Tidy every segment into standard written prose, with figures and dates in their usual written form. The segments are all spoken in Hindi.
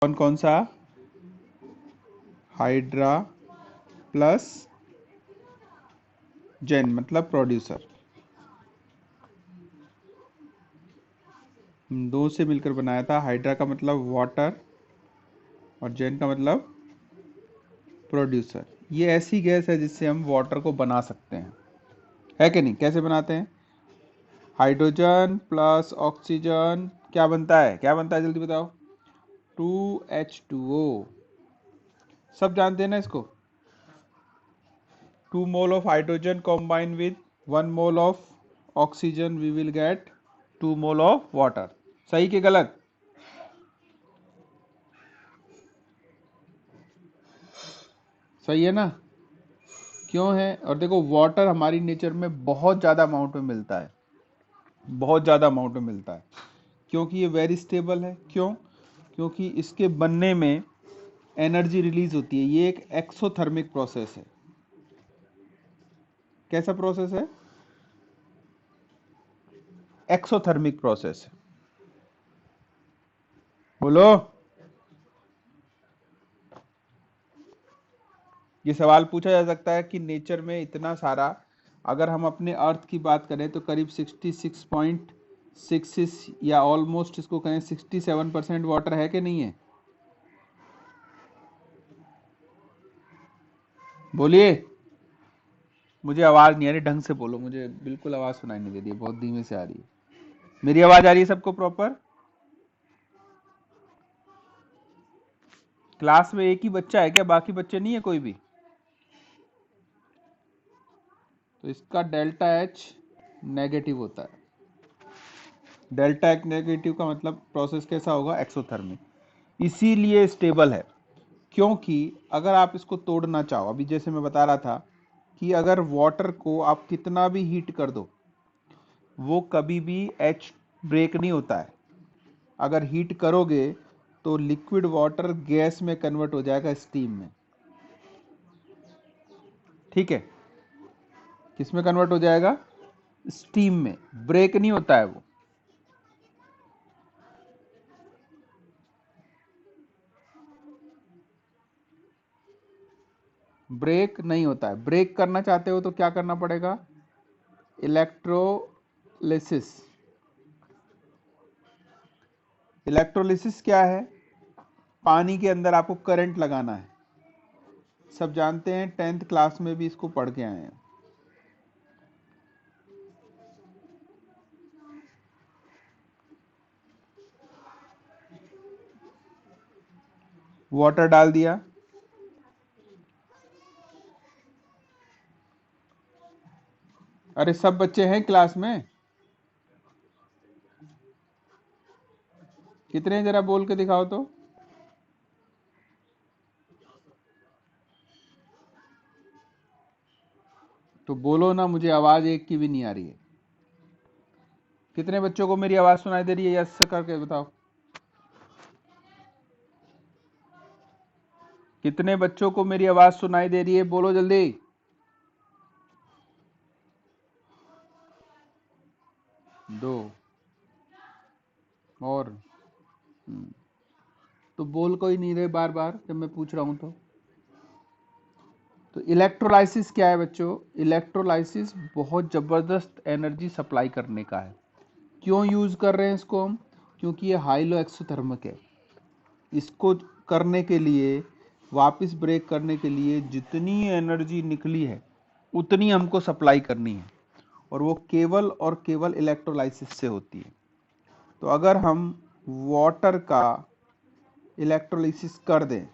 कौन कौन सा? हाइड्रा प्लस जेन मतलब प्रोड्यूसर, दो से मिलकर बनाया था। हाइड्रा का मतलब वाटर और जेन का मतलब प्रोड्यूसर। ये ऐसी गैस है जिससे हम वाटर को बना सकते हैं, है कि नहीं? कैसे बनाते हैं? हाइड्रोजन प्लस ऑक्सीजन क्या बनता है? क्या बनता है जल्दी बताओ? 2H2O। सब जानते हैं ना इसको? 2 mole of hydrogen combine with 1 mole of oxygen we will get 2 mole of water. सही कि गलत? सही है ना? क्यों है? और देखो वाटर हमारी नेचर में बहुत ज़्यादा अमाउंट में मिलता है, बहुत ज़्यादा अमाउंट में मिलता है, क्योंकि ये वेरी स्टेबल है। क्यों? क्योंकि इसके बनने में एनर्जी रिलीज होती है। ये एक एक्सोथर्मिक प्रोसेस है। कैसा प्रोसेस है? एक्सोथर्मिक प्रोसेस है। बोलो। ये सवाल पूछा जा सकता है कि नेचर में इतना सारा, अगर हम अपने अर्थ की बात करें तो करीब 66.66 या ऑलमोस्ट इसको कहें 67% वाटर है कि नहीं है? बोलिए। मुझे आवाज नहीं आ रही, ढंग से बोलो, मुझे बिल्कुल आवाज सुनाई नहीं दे रही है, बहुत धीमे से आ रही है। मेरी आवाज आ रही है सबको प्रॉपर? क्लास में एक ही बच्चा है क्या? बाकी बच्चे नहीं है कोई भी? तो इसका डेल्टा एच नेगेटिव होता है। डेल्टा एच नेगेटिव का मतलब प्रोसेस कैसा होगा? एक्सोथर्मिक। इसीलिए स्टेबल है। क्योंकि अगर आप इसको तोड़ना चाहो, अभी जैसे मैं बता रहा था कि अगर वाटर को आप कितना भी हीट कर दो, वो कभी भी एच ब्रेक नहीं होता है। अगर हीट करोगे तो लिक्विड वाटर गैस में कन्वर्ट हो जाएगा, स्टीम में। ठीक है? किस में कन्वर्ट हो जाएगा? स्टीम में। ब्रेक नहीं होता है वो। ब्रेक नहीं होता है। ब्रेक करना चाहते हो तो क्या करना पड़ेगा? इलेक्ट्रोलिसिस। इलेक्ट्रोलिसिस क्या है? पानी के अंदर आपको करंट लगाना है। सब जानते हैं, 10th क्लास में भी इसको पढ़ के आए हैं। वाटर डाल दिया, अरे सब बच्चे हैं क्लास में? कितने हैं जरा बोल के दिखाओ तो। तो बोलो ना, मुझे आवाज एक की भी नहीं आ रही है। कितने बच्चों को मेरी आवाज सुनाई दे रही है? यस करके बताओ। कितने बच्चों को मेरी आवाज सुनाई दे रही है? बोलो जल्दी। दो और। तो बोल कोई नहीं रहे बार बार जब मैं पूछ रहा हूं तो इलेक्ट्रोलाइसिस क्या है बच्चों? इलेक्ट्रोलाइसिस बहुत जबरदस्त एनर्जी सप्लाई करने का है। क्यों यूज कर रहे हैं इसको हम? क्योंकि ये हाइलो एक्सोथर्मिक है। इसको करने के लिए, वापस ब्रेक करने के लिए जितनी एनर्जी निकली है उतनी हमको सप्लाई करनी है, और वो केवल और केवल इलेक्ट्रोलाइसिस से होती है। तो अगर हम वाटर का इलेक्ट्रोलिसिस कर दें,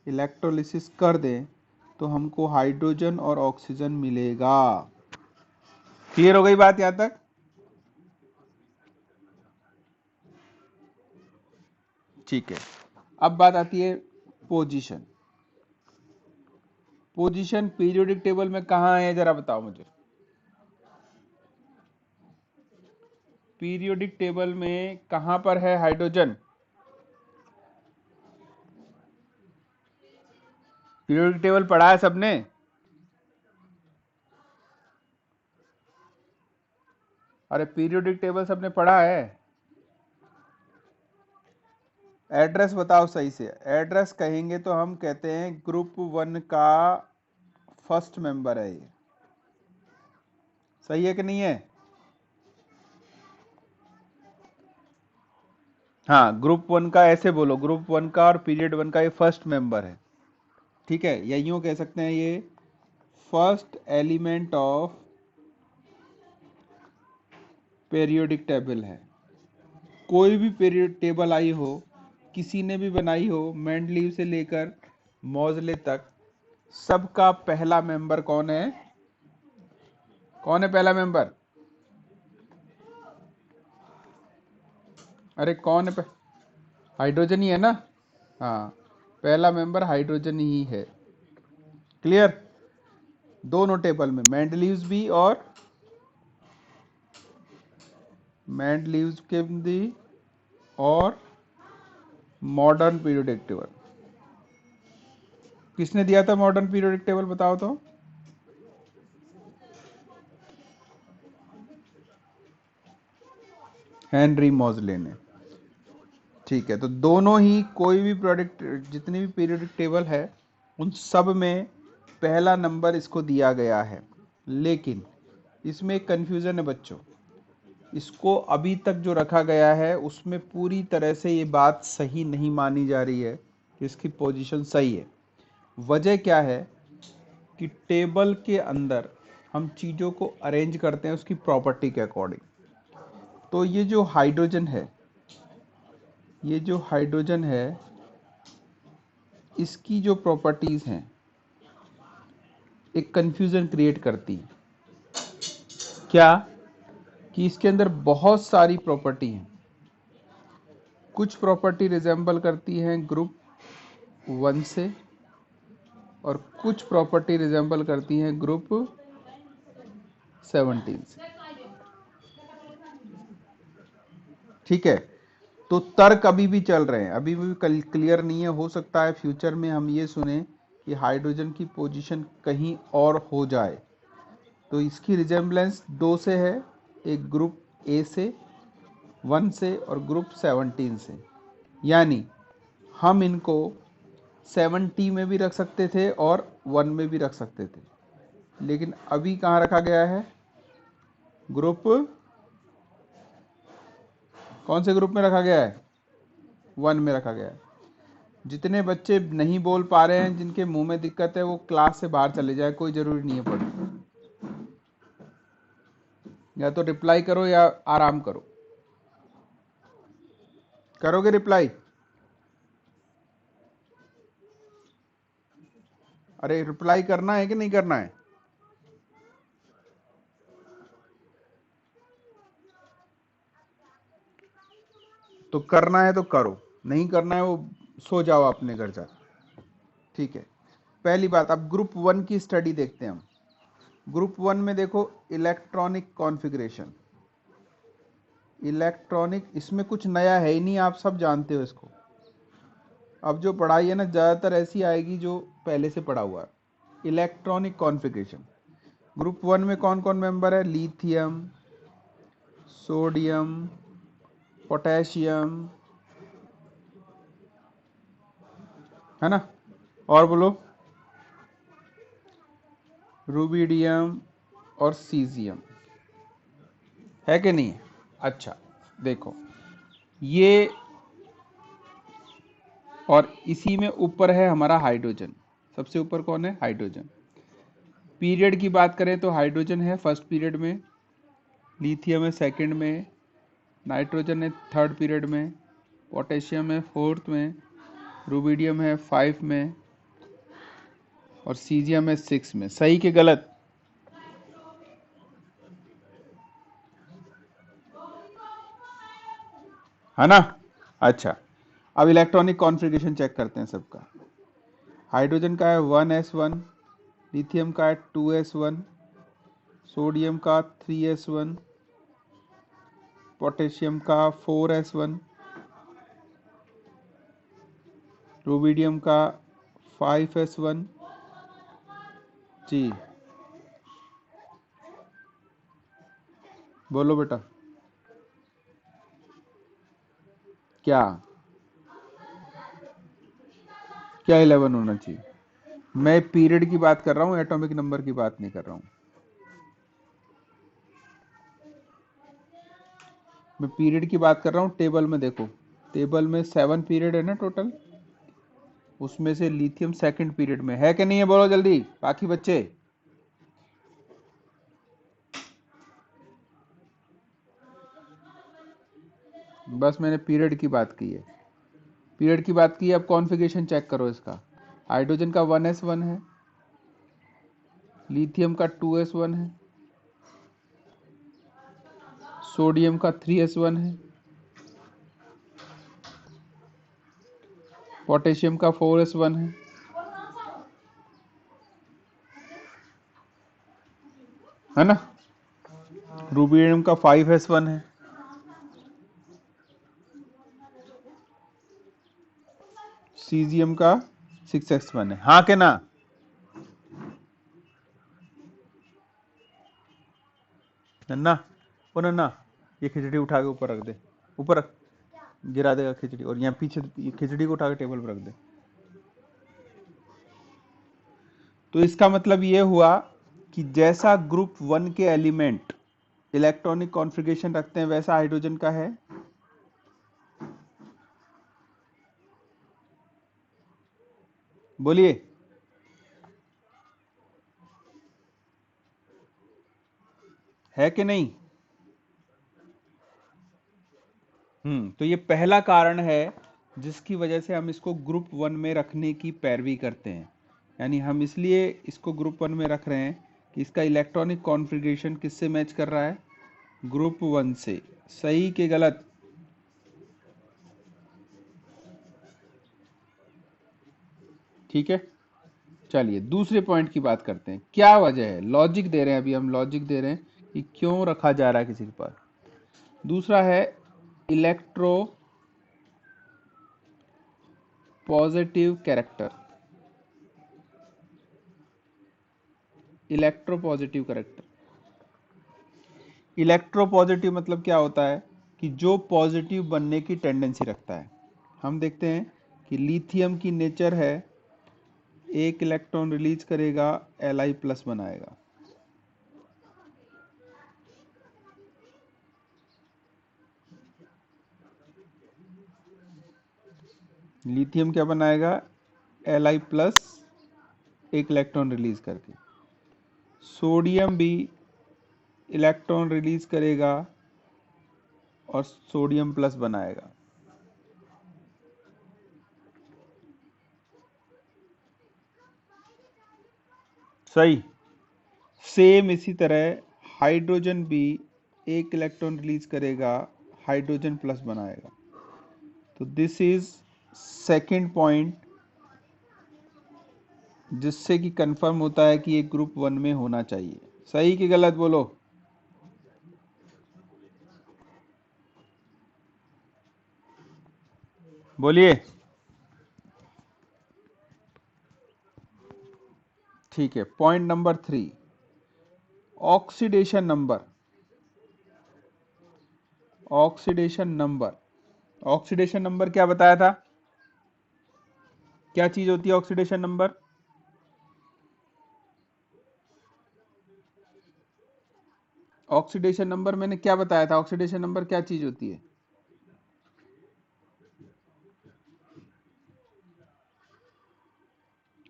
इलेक्ट्रोलिसिस कर दें तो हमको हाइड्रोजन और ऑक्सीजन मिलेगा। क्लियर हो गई बात यहां तक? ठीक है। अब बात आती है पोजीशन। पोजीशन पीरियोडिक टेबल में कहां है जरा बताओ मुझे। पीरियोडिक टेबल में कहां पर है हाइड्रोजन? पीरियोडिक टेबल पढ़ा है सबने? अरे पीरियोडिक टेबल सबने पढ़ा है? एड्रेस बताओ सही से। एड्रेस कहेंगे तो हम कहते हैं ग्रुप 1 का फर्स्ट मेंबर है ये। सही है कि नहीं है? हाँ, ग्रुप 1 का ऐसे बोलो, ग्रुप 1 का और पीरियड 1 का ये फर्स्ट मेंबर है। ठीक है, या यूं कह सकते हैं ये first element of periodic table है। कोई भी पीरियड टेबल आई हो, किसी ने भी बनाई हो, मेंडलीव से लेकर मॉजले तक, सबका पहला मेंबर कौन है? कौन है पहला मेंबर? अरे कौन है हाइड्रोजन ही है ना। हाँ, पहला मेंबर हाइड्रोजन ही है। क्लियर? दोनों टेबल में, मेंडलीव्स भी और मेंडलीव्स के भी और मॉडर्न पीरियोडिक टेबल। किसने दिया था मॉडर्न पीरियोडिक टेबल, बताओ तो? हेनरी मॉजले ने। ठीक है, तो दोनों ही, कोई भी प्रोडक्ट, जितनी भी पीरियोडिक टेबल है उन सब में पहला नंबर इसको दिया गया है। लेकिन इसमें एक कंफ्यूजन है बच्चों। इसको अभी तक जो रखा गया है उसमें पूरी तरह से ये बात सही नहीं मानी जा रही है कि इसकी पोजीशन सही है। वजह क्या है कि टेबल के अंदर हम चीज़ों को अरेंज करते हैं उसकी प्रॉपर्टी के अकॉर्डिंग। तो ये जो हाइड्रोजन है, ये जो हाइड्रोजन है, इसकी जो प्रॉपर्टीज़ हैं एक कंफ्यूजन क्रिएट करती है। क्या? कि इसके अंदर बहुत सारी प्रॉपर्टी हैं। कुछ प्रॉपर्टी रिजेंबल करती हैं ग्रुप 1 से और कुछ प्रॉपर्टी रिजेंबल करती हैं ग्रुप 17 से। ठीक है, तो तर्क अभी भी चल रहे हैं, अभी भी क्लियर नहीं है। हो सकता है फ्यूचर में हम ये सुने कि हाइड्रोजन की पोजीशन कहीं और हो जाए। तो इसकी रिजेंबलेंस 2 से है, एक ग्रुप ए से 1 से और ग्रुप 17 से। यानी हम इनको 70 में भी रख सकते थे और 1 में भी रख सकते थे, लेकिन अभी कहाँ रखा गया है? ग्रुप, कौन से ग्रुप में रखा गया है? 1 में रखा गया है। जितने बच्चे नहीं बोल पा रहे हैं, जिनके मुंह में दिक्कत है, वो क्लास से बाहर चले जाए, कोई जरूरी नहीं है पढ़ना। या तो रिप्लाई करो या आराम करो। करोगे रिप्लाई? अरे रिप्लाई करना है कि नहीं करना है? तो करना है तो करो, नहीं करना है वो सो जाओ अपने घर जाकर। ठीक है, पहली बात, अब ग्रुप 1 की स्टडी देखते हैं हम। ग्रुप 1 में देखो इलेक्ट्रॉनिक कॉन्फ़िगरेशन। इलेक्ट्रॉनिक, इसमें कुछ नया है ही नहीं, आप सब जानते हो इसको। अब जो पढ़ाई है ना, ज़्यादातर ऐसी आएगी जो पहले से पढ़ा हुआ है। इलेक्ट्रॉनिक कॉन्फ़िगरेशन, ग्रुप 1 में कौन कौन मेंबर है? लिथियम, सोडियम, पोटेशियम, है ना? और बोलो, रूबिडियम और सीजियम, है कि नहीं? अच्छा, देखो ये, और इसी में ऊपर है हमारा हाइड्रोजन। सबसे ऊपर कौन है? हाइड्रोजन। पीरियड की बात करें तो हाइड्रोजन है फर्स्ट पीरियड में, लिथियम है सेकंड में, नाइट्रोजन है थर्ड पीरियड में, पोटेशियम है फोर्थ में, रूबिडियम है 5 में और सीजियम है 6 में। सही कि गलत? है ना? अच्छा, अब इलेक्ट्रॉनिक कॉन्फ़िगरेशन चेक करते हैं सबका। हाइड्रोजन का है 1s1, लिथियम का है 2s1, सोडियम का 3s1, पोटेशियम का 4s1, रूबिडियम का 5s1। जी, बोलो बेटा। क्या? क्या 11 होना चाहिए? मैं पीरियड की बात कर रहा हूँ, एटॉमिक नंबर की बात नहीं कर रहा हूँ। मैं पीरियड की बात कर रहा हूँ। टेबल में देखो, टेबल में 7 पीरियड है ना टोटल, उसमें से लिथियम सेकंड पीरियड में है कि नहीं है? बोलो जल्दी बाकी बच्चे। बस मैंने पीरियड की बात की है, पीरियड की बात की है। अब कॉन्फ़िगरेशन चेक करो इसका। हाइड्रोजन का 1s1 है, लिथियम का 2s1 है, सोडियम का 3s1 है, पोटेशियम का 4s1 है ना? रूबिडियम का 5s1 है, सीजियम का 6s1 है। हाँ के ना? नन्ना, ओ नन्ना, ये खिचड़ी उठा के ऊपर रख दे, ऊपर रख, गिरा देगा खिचड़ी। और यहाँ पीछे ये खिचड़ी को उठा के टेबल पर रख दे। तो इसका मतलब ये हुआ कि जैसा ग्रुप 1 के एलिमेंट इलेक्ट्रॉनिक कॉन्फ़िगरेशन रखते हैं वैसा हाइड्रोजन का है। बोलिए। है कि नहीं? तो ये पहला कारण है जिसकी वजह से हम इसको ग्रुप 1 में रखने की पैरवी करते हैं। यानी हम इसलिए इसको ग्रुप 1 में रख रहे हैं कि इसका इलेक्ट्रॉनिक कॉन्फ़िगरेशन किससे मैच कर रहा है? ग्रुप 1 से। सही कि गलत? ठीक है, चलिए दूसरे पॉइंट की बात करते हैं। क्या वजह है? लॉजिक दे रहे हैं, अभी हम लॉजिक दे रहे हैं कि क्यों रखा जा रहा है किसी के पास। दूसरा है electro positive character. Electro positive character, electro positive मतलब क्या होता है कि जो पॉजिटिव बनने की टेंडेंसी रखता है। हम देखते हैं कि लिथियम की नेचर है, एक इलेक्ट्रॉन रिलीज करेगा, Li+ बनाएगा। लिथियम क्या बनाएगा? Li+, एक इलेक्ट्रॉन रिलीज करके। सोडियम भी इलेक्ट्रॉन रिलीज करेगा और सोडियम+ बनाएगा। सही। सेम इसी तरह हाइड्रोजन भी एक इलेक्ट्रॉन रिलीज करेगा, हाइड्रोजन+ बनाएगा। तो दिस इज सेकंड पॉइंट जिससे कि कंफर्म होता है कि ये ग्रुप 1 में होना चाहिए। सही कि गलत? बोलो। बोलिए। ठीक है, point number 3, oxidation number. Oxidation number, oxidation number क्या बताया था? क्या चीज होती है ऑक्सीडेशन नंबर? ऑक्सीडेशन नंबर मैंने क्या बताया था? ऑक्सीडेशन नंबर क्या चीज होती है?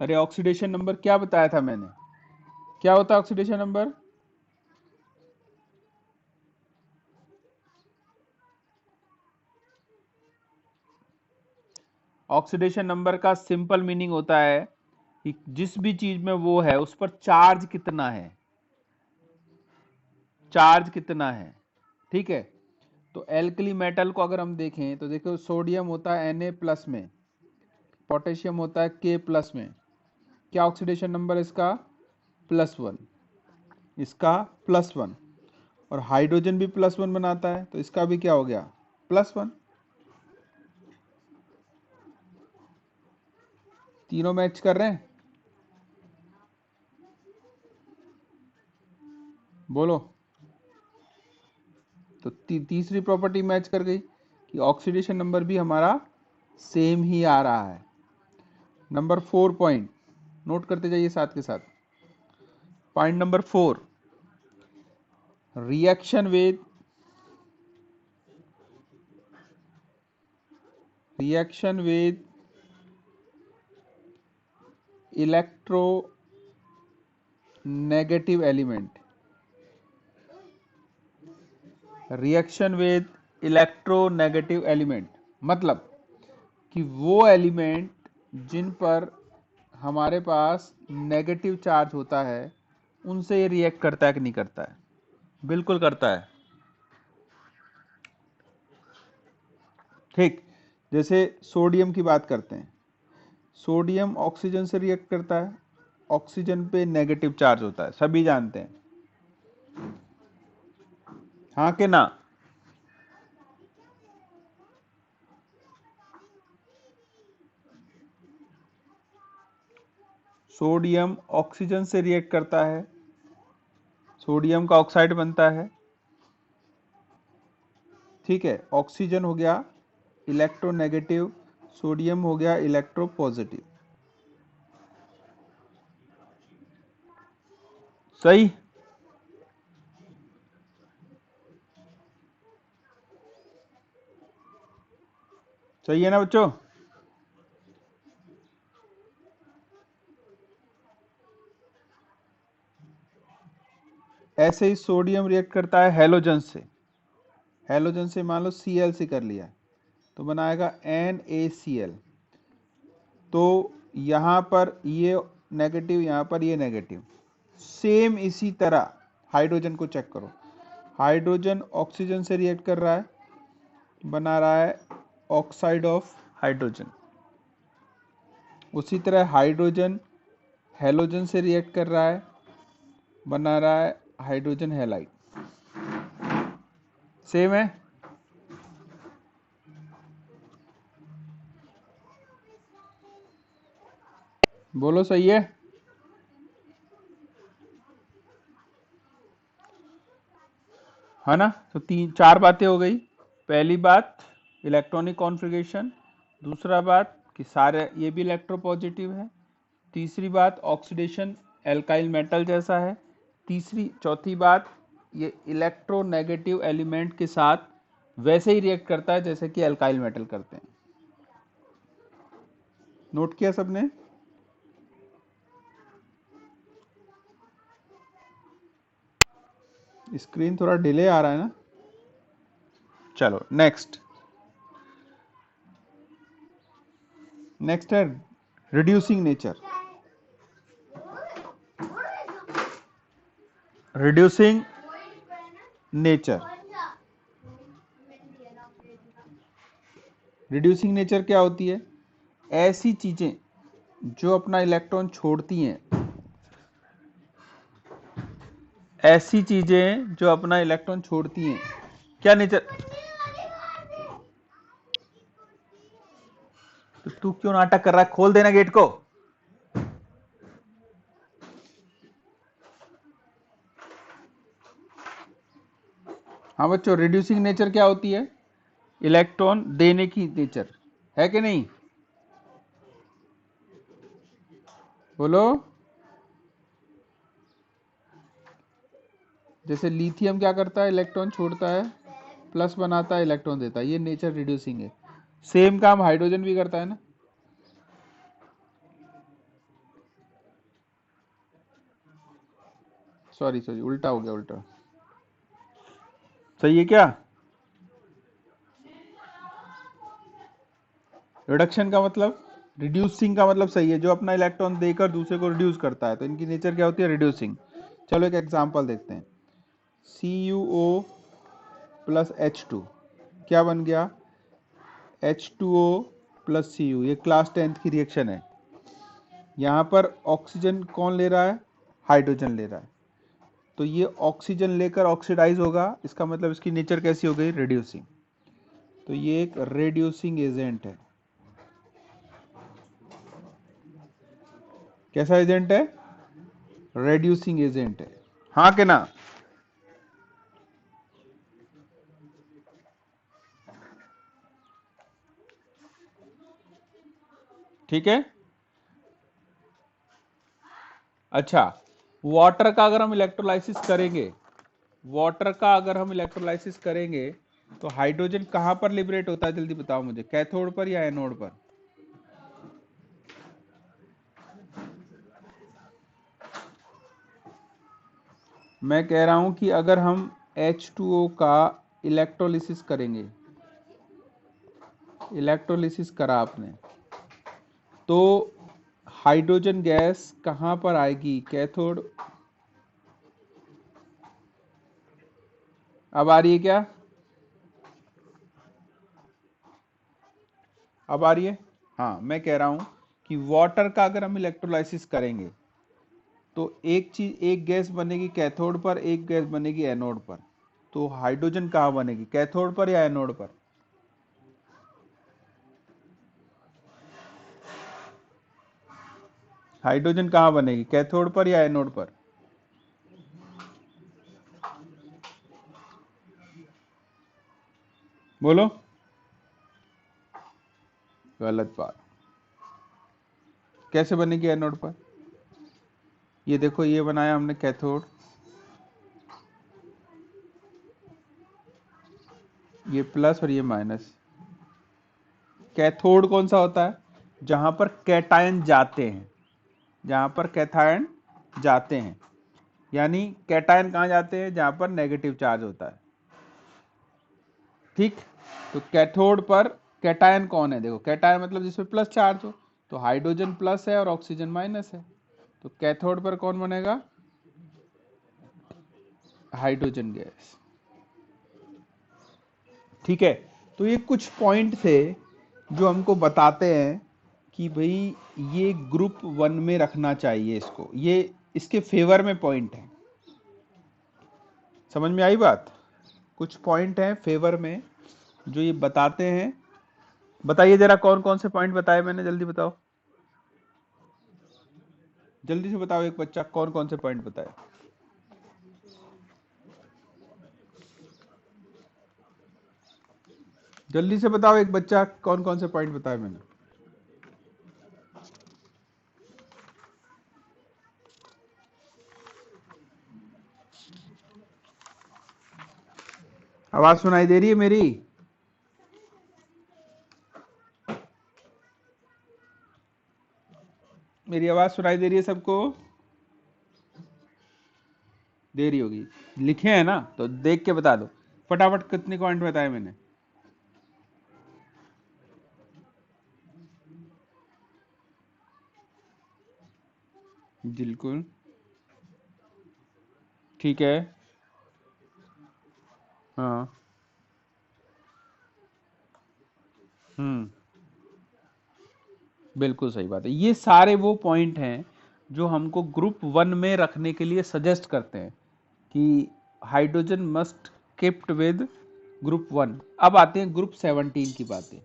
अरे ऑक्सीडेशन नंबर क्या बताया था मैंने? क्या होता है ऑक्सीडेशन नंबर? ऑक्सीडेशन नंबर का सिंपल मीनिंग होता है कि जिस भी चीज में वो है उस पर चार्ज कितना है, चार्ज कितना है। ठीक है, तो एल्कली मेटल को अगर हम देखें तो देखो, सोडियम होता है Na+ में, पोटेशियम होता है K+ में। क्या ऑक्सीडेशन नंबर इसका? +1। इसका +1। और हाइड्रोजन भी +1 बनाता है, तो इसका भी क्या हो गया? +1। तीनों मैच कर रहे हैं? बोलो। तो तीसरी प्रॉपर्टी मैच कर गई कि ऑक्सीडेशन नंबर भी हमारा सेम ही आ रहा है। नंबर 4 पॉइंट नोट करते जाइए साथ के साथ। Point number 4, reaction with electronegative element. Reaction with electronegative element मतलब कि वो एलिमेंट जिन पर हमारे पास नेगेटिव चार्ज होता है उनसे ये रिएक्ट करता है कि नहीं करता है? बिल्कुल करता है। ठीक, जैसे सोडियम की बात करते हैं। सोडियम ऑक्सीजन से रिएक्ट करता है, ऑक्सीजन पे नेगेटिव चार्ज होता है, सभी जानते हैं। हाँ कि ना? सोडियम ऑक्सीजन से रिएक्ट करता है, सोडियम का ऑक्साइड बनता है। ठीक है, ऑक्सीजन हो गया इलेक्ट्रोनेगेटिव, सोडियम हो गया इलेक्ट्रो पॉजिटिव। सही। सही है ना बच्चों? ऐसे ही सोडियम रिएक्ट करता है हैलोजन से। हैलोजन से मान लो Cl से कर लिया तो बनाएगा NaCl। तो यहाँ पर ये नेगेटिव, यहाँ पर ये नेगेटिव। सेम इसी तरह हाइड्रोजन को चेक करो। हाइड्रोजन ऑक्सीजन से रिएक्ट कर रहा है, बना रहा है ऑक्साइड ऑफ हाइड्रोजन। उसी तरह हाइड्रोजन हैलोजन से रिएक्ट कर रहा है, बना रहा है हाइड्रोजन हैलाइड। सेम है। बोलो सही है? है ना? तो तीन चार बातें हो गई। पहली बात इलेक्ट्रॉनिक कॉन्फ़िगरेशन, दूसरा बात कि सारे ये भी इलेक्ट्रोपॉजिटिव है, तीसरी बात ऑक्सीडेशन एल्काइल मेटल जैसा है, चौथी बात ये इलेक्ट्रोनेगेटिव एलिमेंट के साथ वैसे ही रिएक्ट करता है जैसे कि एल्काइल मेटल करते हैं। नोट किया सबने? स्क्रीन थोड़ा डिले आ रहा है ना? चलो नेक्स्ट है reducing nature. Reducing nature, reducing nature क्या होती है? ऐसी चीजें जो अपना इलेक्ट्रॉन छोड़ती हैं, ऐसी चीजें जो अपना इलेक्ट्रॉन छोड़ती हैं, क्या नेचर? तो तू क्यों नाटक कर रहा है? खोल देना गेट को। हाँ बच्चों, रिड्यूसिंग नेचर क्या होती है? इलेक्ट्रॉन देने की नेचर है कि नहीं? बोलो। जैसे लिथियम क्या करता है? इलेक्ट्रॉन छोड़ता है, प्लस बनाता है, इलेक्ट्रॉन देता है, ये नेचर रिड्यूसिंग है। सेम काम हाइड्रोजन भी करता है ना? सॉरी सॉरी, उल्टा हो गया, उल्टा। सही है क्या? रिडक्शन का मतलब, रिड्यूसिंग का मतलब सही है, जो अपना इलेक्ट्रॉन देकर दूसरे को रिड्यूस करता है, तो इनकी नेचर क्या होती है? रिड्यूसिंग। चलो एक एग्जांपल देखते हैं। CuO प्लस H2 क्या बन गया? H2O plus Cu। ये क्लास 10th की रिएक्शन है। यहाँ पर ऑक्सीजन कौन ले रहा है? हाइड्रोजन ले रहा है। तो ये ऑक्सीजन लेकर ऑक्सीडाइज होगा, इसका मतलब इसकी नेचर कैसी हो गई? रिड्यूसिंग। तो ये एक रिड्यूसिंग एजेंट है। कैसा एजेंट है? रिड्यूसिंग एजेंट है। हाँ कि ना? ठीक है। अच्छा, वाटर का अगर हम इलेक्ट्रोलाइसिस करेंगे, वाटर का अगर हम इलेक्ट्रोलाइसिस करेंगे तो हाइड्रोजन कहां पर लिबरेट होता है, जल्दी बताओ मुझे, कैथोड पर या एनोड पर? मैं कह रहा हूं कि अगर हम H2O का इलेक्ट्रोलिसिस करेंगे, इलेक्ट्रोलिसिस करा आपने, तो हाइड्रोजन गैस कहां पर आएगी, कैथोड। अब आ रही है क्या? अब आ रही है? हाँ, मैं कह रहा हूं कि वाटर का अगर हम इलेक्ट्रोलाइसिस करेंगे तो एक चीज, एक गैस बनेगी कैथोड पर, एक गैस बनेगी एनोड पर। तो हाइड्रोजन कहाँ बनेगी, कैथोड पर या एनोड पर? हाइड्रोजन कहाँ बनेगी, कैथोड पर या एनोड पर? बोलो। गलत बात। कैसे बनेगी एनोड पर? ये देखो, ये बनाया हमने कैथोड, ये प्लस और ये माइनस। कैथोड कौन सा होता है, जहां पर कैटायन जाते हैं, जहां पर कैटायन जाते हैं, यानी कैटायन कहां जाते हैं, जहां पर नेगेटिव चार्ज होता है। ठीक, तो कैथोड पर कैटायन कौन है, देखो कैटायन मतलब जिसमें प्लस चार्ज हो, तो हाइड्रोजन प्लस है और ऑक्सीजन माइनस है, तो कैथोड पर कौन बनेगा, हाइड्रोजन गैस। ठीक है, तो ये कुछ पॉइंट थे जो हमको बताते हैं कि भाई ये ग्रुप वन में रखना चाहिए इसको, ये इसके फेवर में पॉइंट है। समझ में आई बात? कुछ पॉइंट हैं फेवर में जो ये बताते हैं। बताइए जरा, कौन कौन से पॉइंट बताए मैंने, जल्दी बताओ, जल्दी से बताओ, एक बच्चा कौन कौन से पॉइंट बताए। जल्दी से बताओ एक बच्चा, कौन कौन से पॉइंट बताए मैंने। आवाज सुनाई दे रही है मेरी? मेरी आवाज सुनाई दे रही है सबको? दे रही होगी, लिखे हैं ना, तो देख के बता दो फटाफट, कितने पॉइंट बताए मैंने। बिल्कुल ठीक है। हाँ। हम्म, बिल्कुल सही बात है। ये सारे वो पॉइंट हैं जो हमको ग्रुप वन में रखने के लिए सजेस्ट करते हैं कि hydrogen must kept with group one. अब आते हैं ग्रुप 17 की बातें,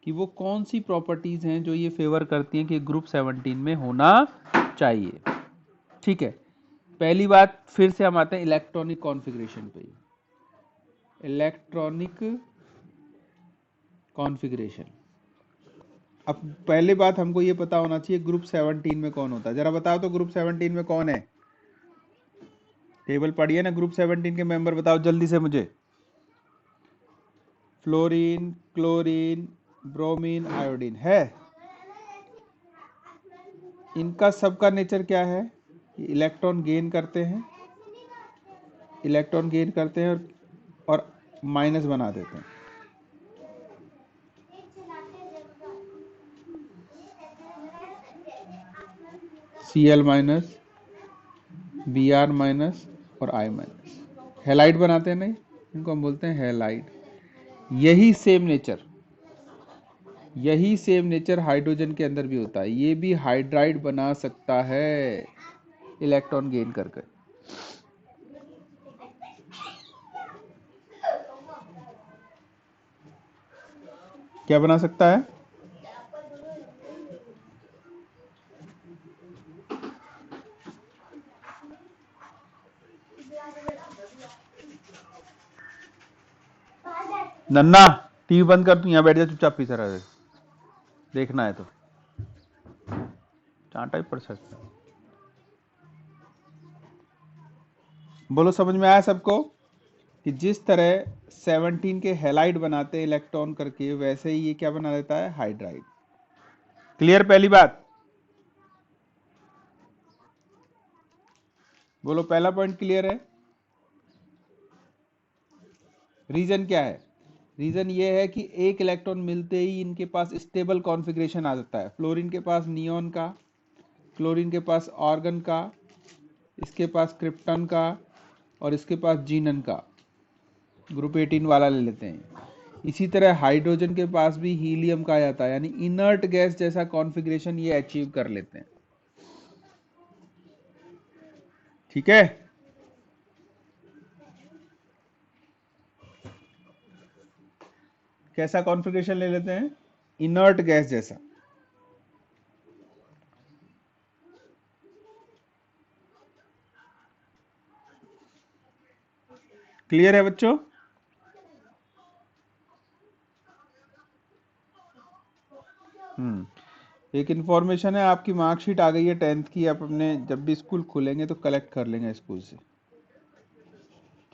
कि वो कौन सी प्रॉपर्टीज हैं जो ये फेवर करती हैं कि ग्रुप 17 में होना चाहिए। ठीक है, पहली बात, फिर से हम आते हैं इलेक्ट्रॉनिक कॉन्फ़िगरेशन पे। इलेक्ट्रॉनिक कॉन्फ़िगरेशन, अब पहले बात हमको ये पता होना चाहिए ग्रुप 17 में कौन होता है। जरा बताओ तो, ग्रुप 17 में कौन है? टेबल पढ़िए ना, ग्रुप 17 के मेंबर बताओ जल्दी से मुझे। फ्लोरीन, क्लोरीन, ब्रोमीन, आयोडीन है। इनका सबका नेचर क्या है, इलेक्ट्रॉन गेन करते हैं, इलेक्ट्रॉन गेन करते हैं और माइनस बना देते हैं। Cl माइनस, Br माइनस और I माइनस, हेलाइड बनाते हैं नहीं, इनको हम बोलते हैं हेलाइड। यही सेम नेचर, यही सेम नेचर हाइड्रोजन के अंदर भी होता है, ये भी हाइड्राइड बना सकता है इलेक्ट्रॉन गेन करके। क्या बना सकता है? नन्ना, टीवी बंद कर, तू यहाँ बैठ जा चुपचाप, पीछे रह, देखना है तो चांटा ही पड़ सकता है। बोलो समझ में आया सबको कि जिस तरह 17 के हैलाइड बनाते हैं इलेक्ट्रॉन करके, वैसे ही ये क्या बना देता है, हाइड्राइड। क्लियर पहली बात? बोलो पहला पॉइंट क्लियर है। रीजन क्या है? रीजन ये है कि एक इलेक्ट्रॉन मिलते ही इनके पास स्टेबल कॉन्फ़िगरेशन आ जाता है। फ्लोरीन के पास नियॉन का, क्लोरीन के पास आर्गन का, इसके पास क्रिप्टन का, और इसके पास जीनन का। ग्रुप 18 वाला ले लेते हैं। इसी तरह हाइड्रोजन के पास भी हीलियम का आ जाता है, यानी इनर्ट गैस जैसा कॉन्फ़िगरेशन ये अचीव कर लेते हैं। ठीक है? कैसा कॉन्फ़िगरेशन ले लेते हैं? इनर्ट गैस जैसा। क्लियर है बच्चों? एक इन्फॉर्मेशन है, आपकी मार्कशीट आ गई है 10th की। आप अपने जब भी स्कूल खुलेंगे तो कलेक्ट कर लेंगे स्कूल से।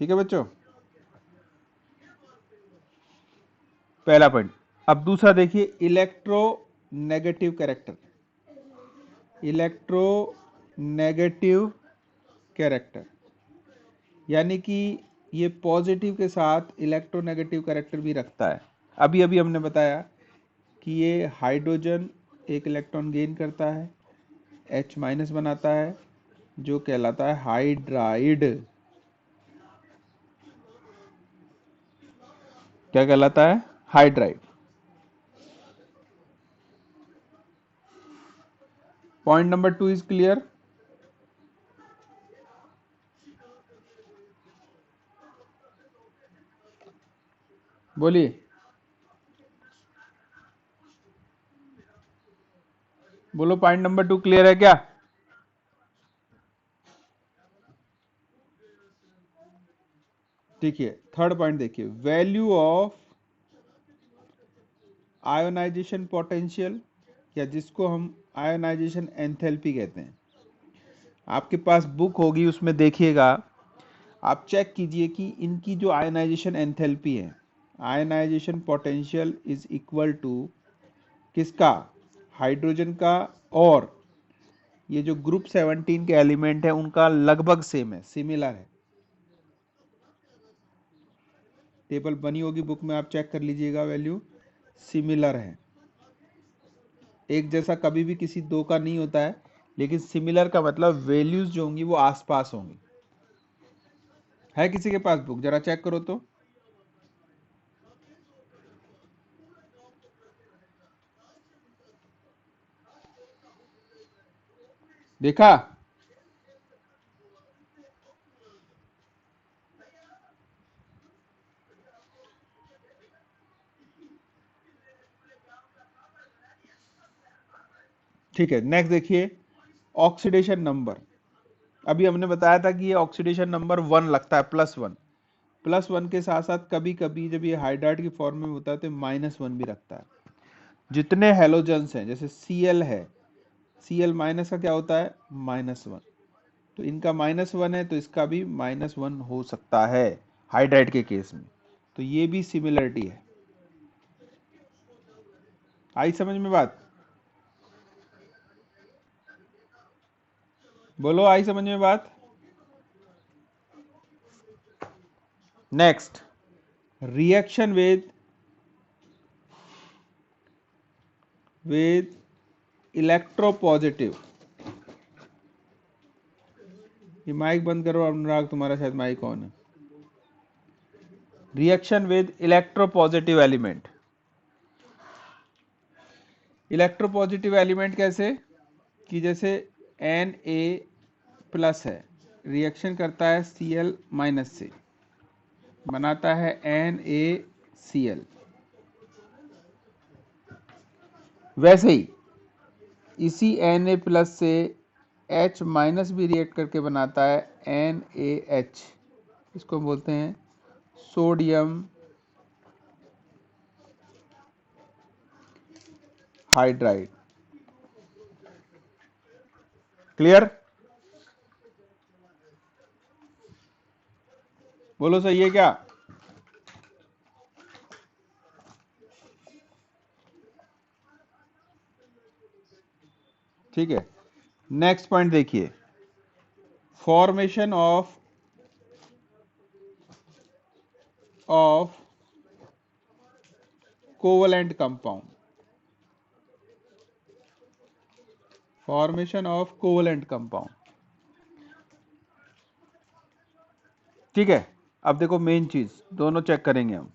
ठीक है बच्चों? पहला पॉइंट। अब दूसरा देखिए, electro negative character. Electro negative character यानी कि ये पॉजिटिव के साथ इलेक्ट्रोनेगेटिव कैरेक्टर भी रखता है। अभी अभी हमने बताया कि ये हाइड्रोजन एक इलेक्ट्रॉन गेन करता है, H माइनस बनाता है, जो कहलाता है हाइड्राइड। क्या कहलाता है? Hydride. Point number 2 is clear? बोलिए। बोलो पॉइंट नंबर 2 क्लियर है क्या? देखिए थर्ड पॉइंट देखिए, वैल्यू ऑफ आयोनाइजेशन पोटेंशियल, या जिसको हम आयोनाइजेशन एंथैल्पी कहते हैं। आपके पास बुक होगी, उसमें देखिएगा, आप चेक कीजिए कि इनकी जो आयनाइजेशन एंथैल्पी है, ionization potential is equal to किसका? हाइड्रोजन का। और ये जो ग्रुप 17 के एलिमेंट है उनका लगभग सेम है, सिमिलर है। टेबल बनी होगी बुक में, आप चेक कर लीजिएगा, वैल्यू सिमिलर है। एक जैसा कभी भी किसी दो का नहीं होता है, लेकिन सिमिलर का मतलब वैल्यूज जो होंगी वो आसपास होंगी। है किसी के पास बुक? जरा चेक करो तो। देखा? ठीक है, नेक्स्ट देखिए, ऑक्सीडेशन नंबर। अभी हमने बताया था कि ये ऑक्सीडेशन नंबर 1 लगता है, +1। +1 के साथ साथ कभी कभी जब ये हाइड्राइड की फॉर्म में होता है तो -1 भी रखता है। जितने हेलोजेंस हैं, जैसे Cl है, Cl माइनस का क्या होता है? -1। तो इनका -1 है तो इसका भी -1 हो सकता है हाइड्राइड के केस में। तो ये भी सिमिलरिटी है। आई समझ में बात? बोलो आई समझ में बात? Next, reaction with electropositive. ये माइक बंद करो अनुराग, तुम्हारा शायद माइक ऑन है। Reaction with electropositive element. Electropositive element कैसे? कि जैसे Na प्लस है, रिएक्शन करता है Cl माइनस से, बनाता है NaCl। वैसे ही इसी Na प्लस से H माइनस भी रिएक्ट करके बनाता है NaH। इसको बोलते हैं सोडियम हाइड्राइड। क्लियर? बोलो सही है क्या? ठीक है, नेक्स्ट पॉइंट देखिए, formation of covalent compound, formation of covalent compound. ठीक है, अब देखो मेन चीज दोनों चेक करेंगे हम।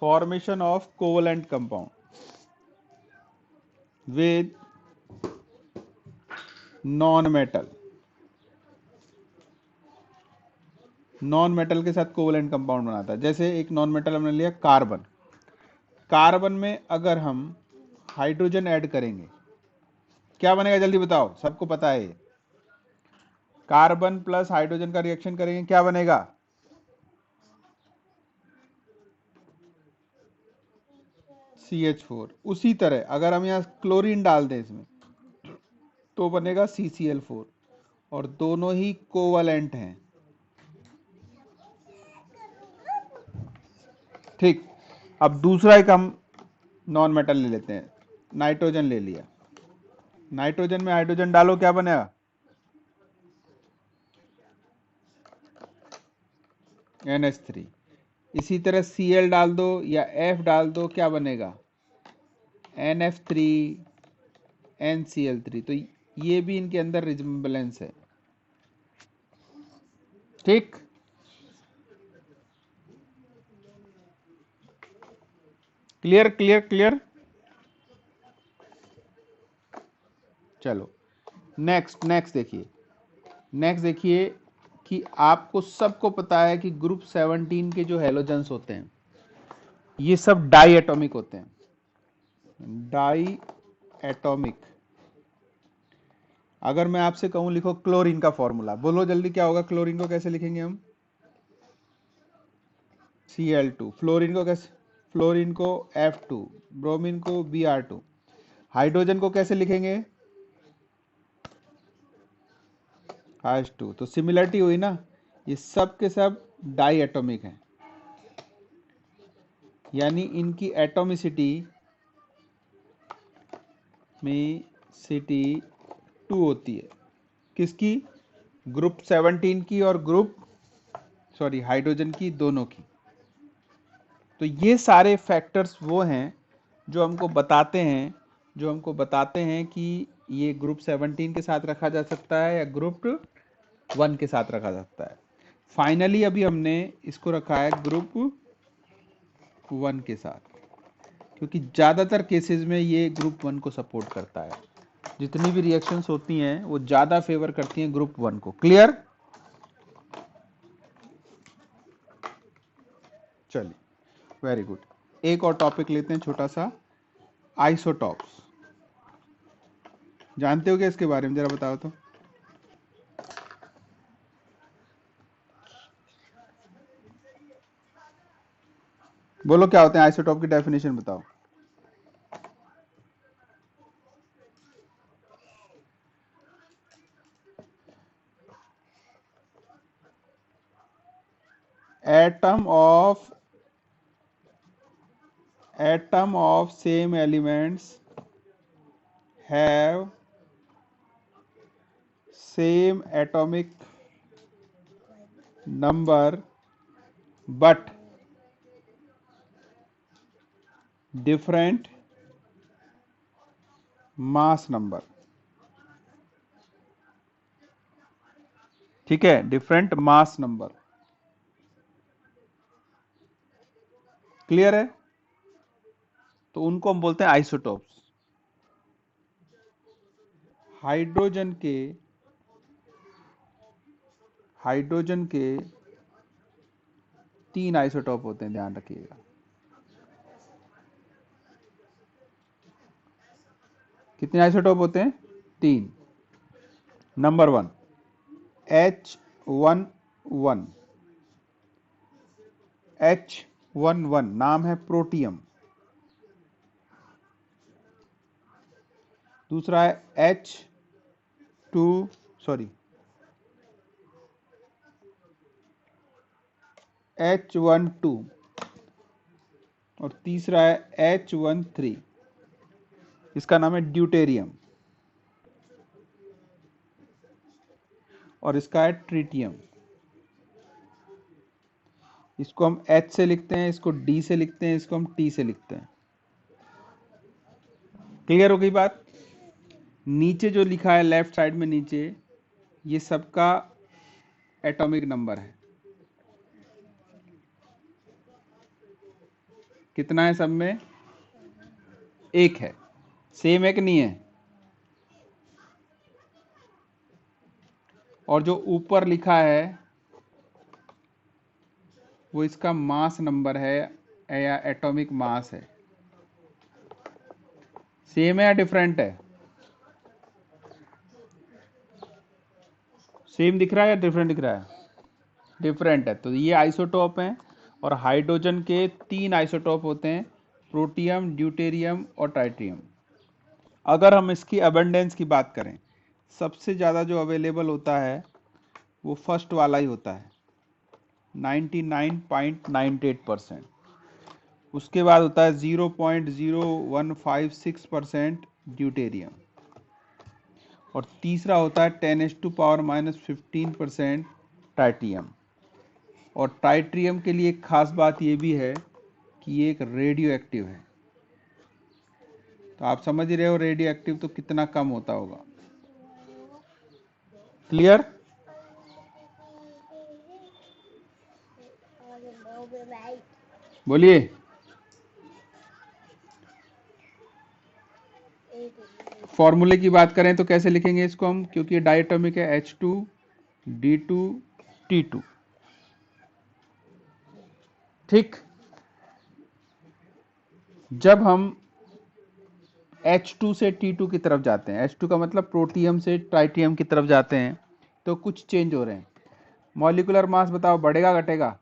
Formation of covalent compound with non metal, non metal के साथ कोवलेंट कंपाउंड बनाता है। जैसे एक नॉन मेटल हमने लिया कार्बन, कार्बन में अगर हम हाइड्रोजन ऐड करेंगे क्या बनेगा, जल्दी बताओ, सबको पता है ये। कार्बन प्लस हाइड्रोजन का रिएक्शन करेंगे क्या बनेगा? CH4। उसी तरह अगर हम यहाँ क्लोरीन डाल दें इसमें तो बनेगा CCl4, और दोनों ही कोवलेंट हैं। ठीक, अब दूसरा एक हम नॉन मेटल ले लेते हैं, नाइट्रोजन ले लिया, नाइट्रोजन में हाइड्रोजन डालो क्या बनेगा? NH3। इसी तरह Cl डाल दो या F डाल दो क्या बनेगा? NF3 NCl3। तो ये भी इनके अंदर रिजम्बलेंस है। ठीक, क्लियर क्लियर क्लियर। चलो नेक्स्ट देखिए, नेक्स्ट देखिए कि आपको सबको पता है कि ग्रुप 17 के जो हेलोजन्स होते हैं ये सब डाई एटॉमिक होते हैं, डाई एटॉमिक। अगर मैं आपसे कहूं लिखो क्लोरीन का फॉर्मूला, बोलो जल्दी क्या होगा? क्लोरीन को कैसे लिखेंगे हम? Cl2। फ्लोरीन को कैसे? फ्लोरीन को F2, ब्रोमीन को Br2। हाइड्रोजन को कैसे लिखेंगे? H2। तो सिमिलरिटी हुई ना, ये सब के सब डाई एटॉमिक हैं, यानी इनकी एटॉमिसिटी में सिटी 2 होती है। किसकी? ग्रुप 17 की और ग्रुप हाइड्रोजन की, दोनों की। तो ये सारे फैक्टर्स वो हैं जो हमको बताते हैं कि ये ग्रुप 17 के साथ रखा जा सकता है या ग्रुप 1 के साथ रखा जा सकता है। फाइनली अभी हमने इसको रखा है ग्रुप 1 के साथ, क्योंकि ज़्यादातर केसेस में ये ग्रुप 1 को सपोर्ट करता है। जितनी भी रिएक्शंस होती हैं वो ज़्यादा फेवर करती हैं ग्रुप 1 को। क्लियर? चलिए, वेरी गुड। एक और टॉपिक लेते हैं छोटा सा, आइसोटॉप्स। जानते हो क्या इसके बारे में, जरा बताओ तो। बोलो क्या होते हैं आइसोटॉप की डेफिनेशन बताओ। Atom of same elements have same atomic number but different mass number. ठीक है, डिफरेंट मास नंबर। क्लियर है? तो उनको हम बोलते हैं आइसोटोप्स। हाइड्रोजन के 3 आइसोटोप होते हैं, ध्यान रखिएगा। कितने आइसोटोप होते हैं? 3। नंबर 1 H11, H11 नाम है प्रोटियम। दूसरा है H2, सॉरी H12 और तीसरा है H13, इसका नाम है ड्यूटेरियम, और इसका है ट्रिटियम। इसको हम H से लिखते हैं, इसको D से लिखते हैं, इसको हम T से लिखते हैं। क्लियर हो गई बात? नीचे जो लिखा है लेफ्ट साइड में नीचे, ये सबका एटॉमिक नंबर है। कितना है सब में? एक है। सेम है कि नहीं है? और जो ऊपर लिखा है वो इसका मास नंबर है या एटॉमिक मास है। सेम है या डिफरेंट है? सेम दिख रहा है या डिफरेंट दिख रहा है? डिफरेंट है। तो ये आइसोटोप हैं, और हाइड्रोजन के 3 आइसोटोप होते हैं, प्रोटियम, ड्यूटेरियम और ट्राइटियम। अगर हम इसकी अबंडेंस की बात करें, सबसे ज़्यादा जो अवेलेबल होता है वो फर्स्ट वाला ही होता है, 99.98%। उसके बाद होता है 0.0156% ड्यूटेरियम, और तीसरा होता है 10⁻⁻15% ट्राइटियम। और ट्राइट्रियम के लिए एक खास बात ये भी है कि ये एक रेडियो एक्टिव है। तो आप समझ ही रहे हो रेडियो एक्टिव तो कितना कम होता होगा। क्लियर? बोलिए। फॉर्मूले की बात करें तो कैसे लिखेंगे इसको हम, क्योंकि डायटोमिक है, H2D2T2। ठीक। जब हम H2 से T2 की तरफ जाते हैं, H2 का मतलब प्रोटियम से ट्राइटियम की तरफ जाते हैं, तो कुछ चेंज हो रहे हैं। मॉलिक्यूलर मास बताओ, बढ़ेगा घटेगा?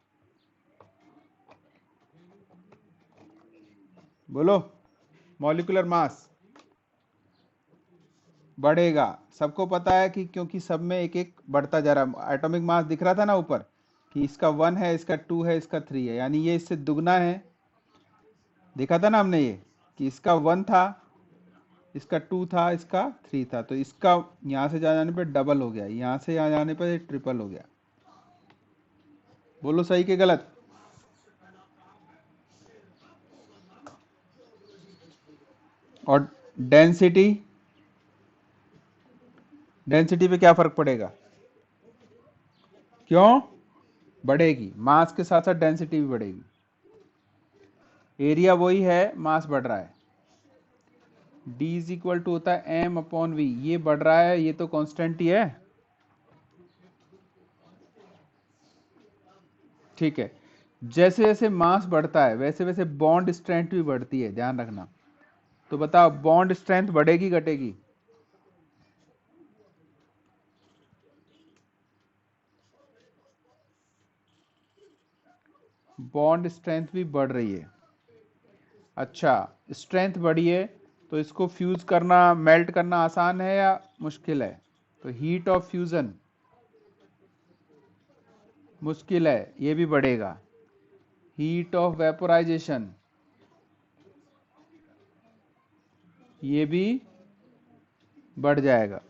बोलो। मॉलिक्यूलर मास बढ़ेगा। सबको पता है कि क्योंकि सब में एक एक बढ़ता जा रहा है। एटॉमिक मास दिख रहा था ना ऊपर कि इसका 1 है, इसका 2 है, इसका 3 है, यानी ये इससे दुगना है। देखा था ना हमने ये कि इसका 1 था, इसका 2 था, इसका 3 था, तो इसका यहां से जाने पे डबल हो गया, यहां से यहां जाने पर ट्रिपल हो गया। बोलो सही कि गलत? और डेंसिटी, डेंसिटी पे क्या फर्क पड़ेगा? क्यों बढ़ेगी? मास के साथ साथ डेंसिटी भी बढ़ेगी। एरिया वही है, मास बढ़ रहा है। D इज इक्वल टू होता है M/V। ये बढ़ रहा है, ये तो कांस्टेंट ही है। ठीक है। जैसे जैसे मास बढ़ता है वैसे वैसे बॉन्ड स्ट्रेंथ भी बढ़ती है, ध्यान रखना। तो बताओ बॉन्ड स्ट्रेंथ बढ़ेगी घटेगी? बॉन्ड स्ट्रेंथ भी बढ़ रही है। अच्छा, स्ट्रेंथ बढ़ी है तो इसको फ्यूज करना, मेल्ट करना आसान है या मुश्किल है? तो हीट ऑफ फ्यूजन मुश्किल है, ये भी बढ़ेगा। हीट ऑफ वेपोराइजेशन ये भी बढ़ जाएगा।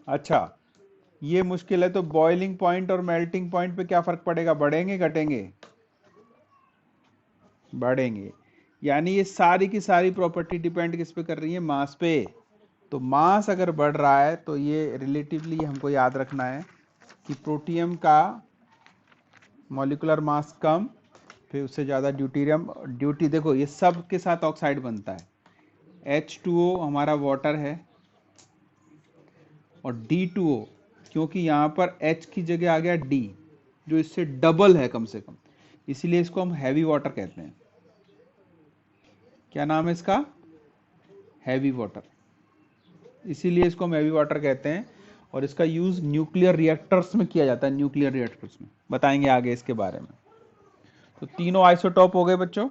अच्छा, ये मुश्किल है तो बॉइलिंग पॉइंट और मेल्टिंग पॉइंट पे क्या फर्क पड़ेगा? बढ़ेंगे घटेंगे? बढ़ेंगे। यानी ये सारी की सारी प्रॉपर्टी डिपेंड किस पे कर रही है? मास पे। तो मास अगर बढ़ रहा है तो ये रिलेटिवली हमको याद रखना है कि प्रोटियम का मॉलिक्यूलर मास कम, फिर उससे ज़्यादा ड्यूटीरियम। ड्यूटी देखो ये सब के साथ ऑक्साइड बनता है। H2O हमारा वाटर है, और D2O क्योंकि यहाँ पर H की जगह आ गया D, जो इससे डबल है कम से कम, इसीलिए इसको हम हैवी वाटर कहते हैं। क्या नाम है इसका? Heavy water. इसीलिए इसको हम हैवी वाटर कहते हैं, और इसका यूज न्यूक्लियर रिएक्टर्स में किया जाता है। न्यूक्लियर रिएक्टर्स में बताएंगे आगे इसके बारे में। तो तीनों आइसोटॉप हो गए बच्चों।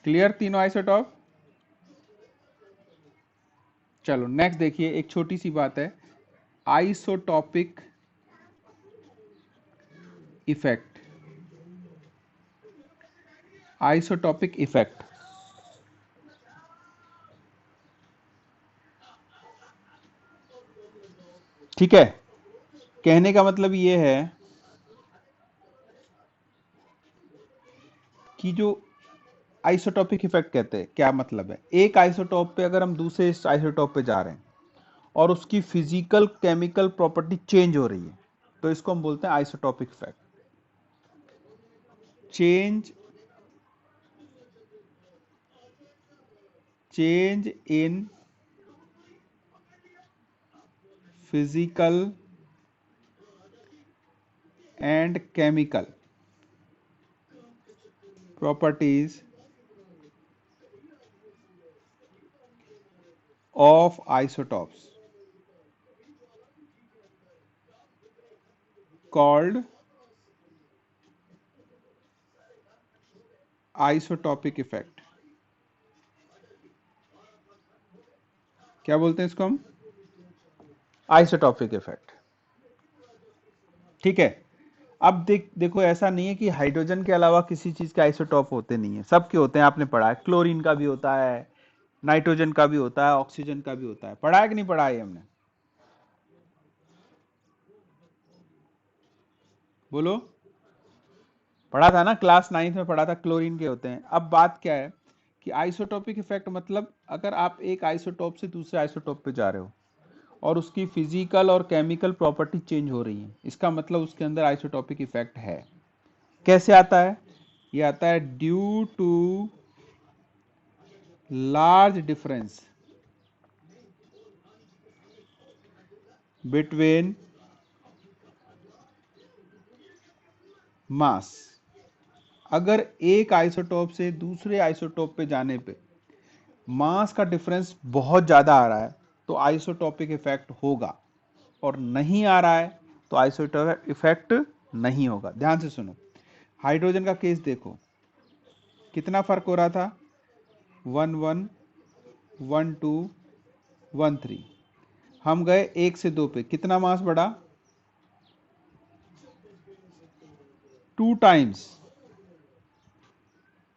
क्लियर? तीनों आइसोटॉप। चलो नेक्स्ट देखिए, एक छोटी सी बात है आइसोटॉपिक इफेक्ट, आइसोटॉपिक इफेक्ट। ठीक है, कहने का मतलब ये है कि जो आइसोटॉपिक इफेक्ट कहते हैं, क्या मतलब है, एक आइसोटॉप पे अगर हम दूसरे आइसोटॉप पे जा रहे हैं और उसकी फिजिकल केमिकल प्रॉपर्टी चेंज हो रही है, तो इसको हम बोलते हैं isotopic effect. Change in physical and chemical properties of isotopes called isotopic effect। क्या बोलते हैं इसको हम? Isotopic effect. ठीक है, अब देखो ऐसा नहीं है कि हाइड्रोजन के अलावा किसी चीज के आइसोटॉप होते नहीं है, सबके होते हैं। आपने पढ़ा है, क्लोरीन का भी होता है, नाइट्रोजन का भी होता है, ऑक्सीजन का भी होता है। पढ़ा है कि नहीं पढ़ा है हमने? बोलो, पढ़ा था ना, क्लास 9th में पढ़ा था, क्लोरीन के होते हैं। अब बात क्या है कि आइसोटॉपिक इफेक्ट मतलब अगर आप एक आइसोटॉप से दूसरे आइसोटॉप पे जा रहे हो और उसकी फिजिकल और केमिकल प्रॉपर्टी चेंज हो रही है, इसका मतलब उसके अंदर आइसोटॉपिक इफेक्ट है। कैसे आता है? ये आता है due to large difference between mass. अगर एक आइसोटॉप से दूसरे आइसोटॉप पे जाने पे मास का डिफरेंस बहुत ज्यादा आ रहा है तो आइसोटॉपिक इफेक्ट होगा, और नहीं आ रहा है तो आइसोटॉपिक इफेक्ट नहीं होगा। ध्यान से सुनो, हाइड्रोजन का केस देखो, कितना फर्क हो रहा था, 1 1 1 2 1 3। हम गए 1 से 2 पे, कितना मास बढ़ा? 2 टाइम्स।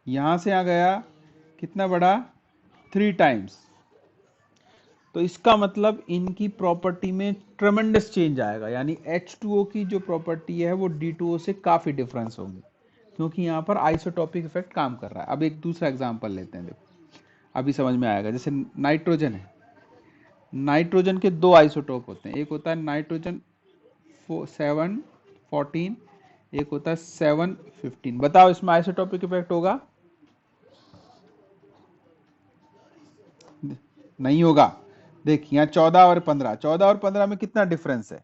यहां से आ गया, कितना बढ़ा? 3 टाइम्स। तो इसका मतलब इनकी प्रॉपर्टी में ट्रमेंडस चेंज आएगा, यानी H2O की जो प्रॉपर्टी है वो D2O से काफी डिफरेंस होगी, क्योंकि यहां पर आइसोटॉपिक इफेक्ट काम कर रहा है। अब एक दूसरा एग्जांपल लेते हैं, देखो अभी समझ में आएगा। जैसे नाइट्रोजन है, नाइट्रोजन के दो आइसोटॉप होते हैं, एक होता है नाइट्रोजन 7 14, एक होता है 7 15। बताओ इसमें आइसोटॉपिक इफेक्ट होगा? नहीं होगा। देख यहाँ 14 और 15, 14 और 15 में कितना डिफरेंस है?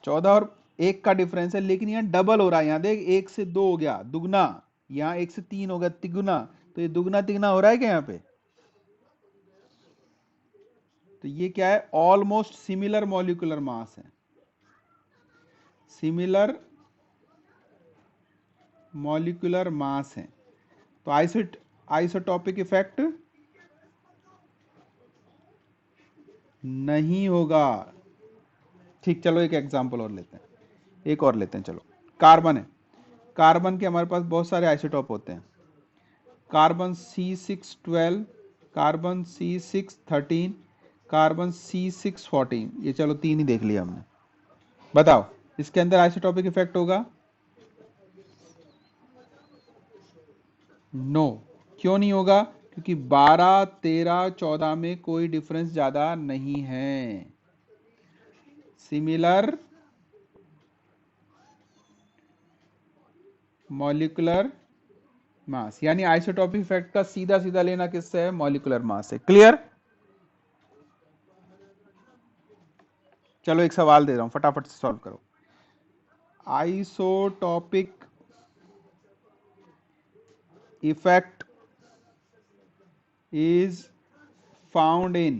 14 और 1 का डिफरेंस है, लेकिन यहाँ डबल हो रहा है। यहाँ देख, 1 से 2 हो गया दुगना, यहाँ 1 से 3 हो गया तिगुना। तो ये दुगना तिगुना हो रहा है क्या यहाँ पे? तो ये क्या है? ऑलमोस्ट सिमिलर मॉलिक्यूलर मास है, सिमिलर मॉलिक्यूलर मास है। तो आइसोटॉपिक इफेक्ट नहीं होगा। ठीक, चलो एक एग्जांपल और लेते हैं, एक और लेते हैं। चलो, कार्बन है, कार्बन के हमारे पास बहुत सारे आइसोटॉप होते हैं। Carbon C6 12, carbon C6 13, carbon C6 14। ये चलो तीन ही देख लिया हमने। बताओ इसके अंदर आइसोटॉपिक इफेक्ट होगा? नो। क्यों नहीं होगा? क्योंकि 12 13 14 में कोई डिफरेंस ज्यादा नहीं है। सिमिलर मॉलिक्यूलर मास, यानी आइसोटॉपिक इफेक्ट का सीधा सीधा लेना किससे है? मॉलिक्यूलर मास से। क्लियर? चलो एक सवाल दे रहा हूं, फटाफट से सॉल्व करो। Isotopic effect is found in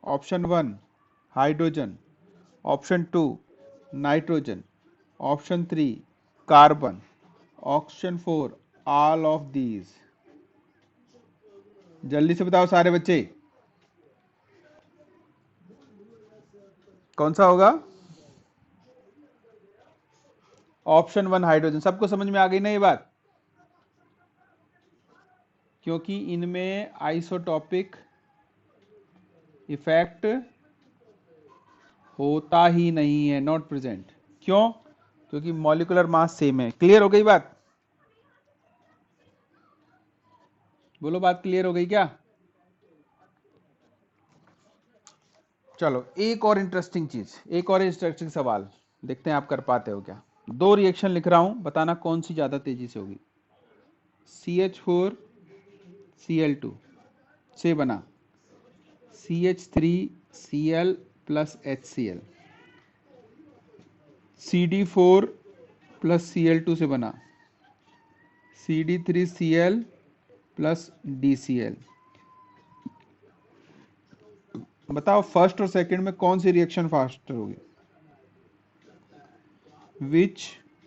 option 1 hydrogen, option 2 nitrogen, option 3 carbon, option 4 all of these। जल्दी से बताओ सारे बच्चे। कौन सा होगा? Option 1 hydrogen. सबको समझ में आ गई ना ये बात? क्योंकि इनमें आइसोटॉपिक इफेक्ट होता ही नहीं है, नॉट प्रेजेंट। क्यों? क्योंकि मॉलिक्यूलर मास सेम है। क्लियर हो गई बात? बोलो, बात क्लियर हो गई क्या? चलो एक और इंटरेस्टिंग चीज, एक और इंटरेस्टिंग सवाल देखते हैं आप कर पाते हो क्या। 2 रिएक्शन लिख रहा हूं, बताना कौन सी ज्यादा तेजी से होगी। CH4Cl2 से बना CH3Cl plus HCl, CD4 plus Cl2 से बना CD3Cl प्लस DCl। बताओ फर्स्ट और सेकंड में कौन सी रिएक्शन फास्टर होगी? Which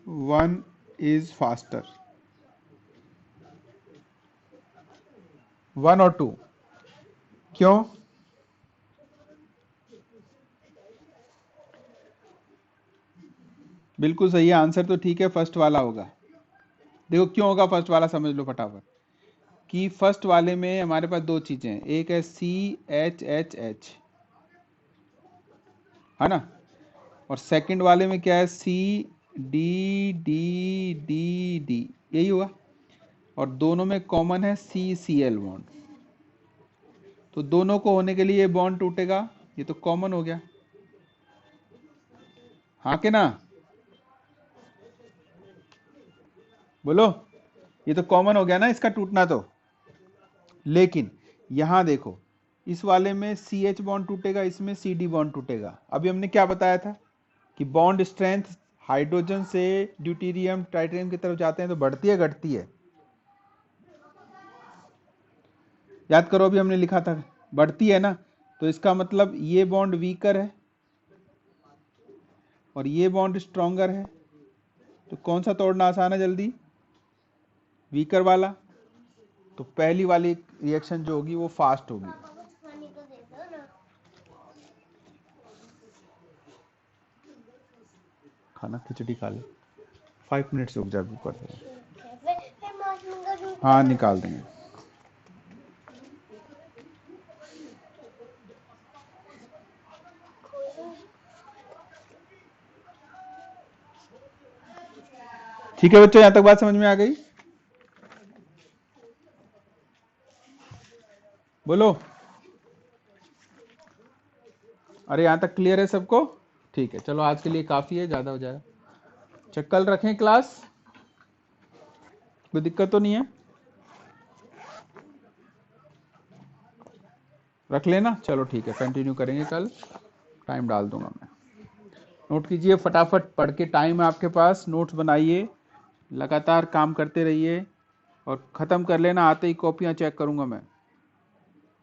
one is faster? 1 और 2? क्यों? बिल्कुल सही है आंसर, तो ठीक है, फर्स्ट वाला होगा। देखो क्यों होगा फर्स्ट वाला, समझ लो फटाफट। कि फर्स्ट वाले में हमारे पास 2 चीजें हैं, एक है CHHH, है ना, और सेकंड वाले में क्या है, CDDDD, यही हुआ। और दोनों में कॉमन है CCl बॉन्ड, तो दोनों को होने के लिए ये बॉन्ड टूटेगा, ये तो कॉमन हो गया, हाँ के ना? बोलो, ये तो कॉमन हो गया ना इसका टूटना तो। लेकिन यहां देखो, इस वाले में CH बॉन्ड टूटेगा, इसमें CD बॉन्ड टूटेगा। अभी हमने क्या बताया था कि बॉन्ड स्ट्रेंथ हाइड्रोजन से ड्यूटेरियम ट्राइटेरियम की तरफ जाते हैं तो बढ़ती है घटती है? याद करो, अभी हमने लिखा था बढ़ती है ना, तो इसका मतलब ये बॉन्ड वीकर है और ये बॉन्ड स्ट्रॉन्गर है, तो कौन सा तोड़ना आसान है जल्दी? वीकर वाला। तो पहली वाली रिएक्शन जो होगी वो फास्ट होगी। खाना खिचड़ी खा ले, 5 मिनट रुक जा, कर देंगे। हाँ निकाल देंगे। ठीक है बच्चों, यहां तक बात समझ में आ गई? बोलो, अरे यहां तक क्लियर है सबको? ठीक है, चलो आज के लिए काफी है, ज्यादा हो जाएगा। अच्छा, कल रखें क्लास? कोई दिक्कत तो नहीं है? रख लेना, चलो ठीक है, कंटिन्यू करेंगे कल, टाइम डाल दूंगा मैं। नोट कीजिए फटाफट, पढ़ के टाइम है आपके पास, नोट्स बनाइए, लगातार काम करते रहिए और ख़त्म कर लेना, आते ही कॉपियाँ चेक करूंगा मैं।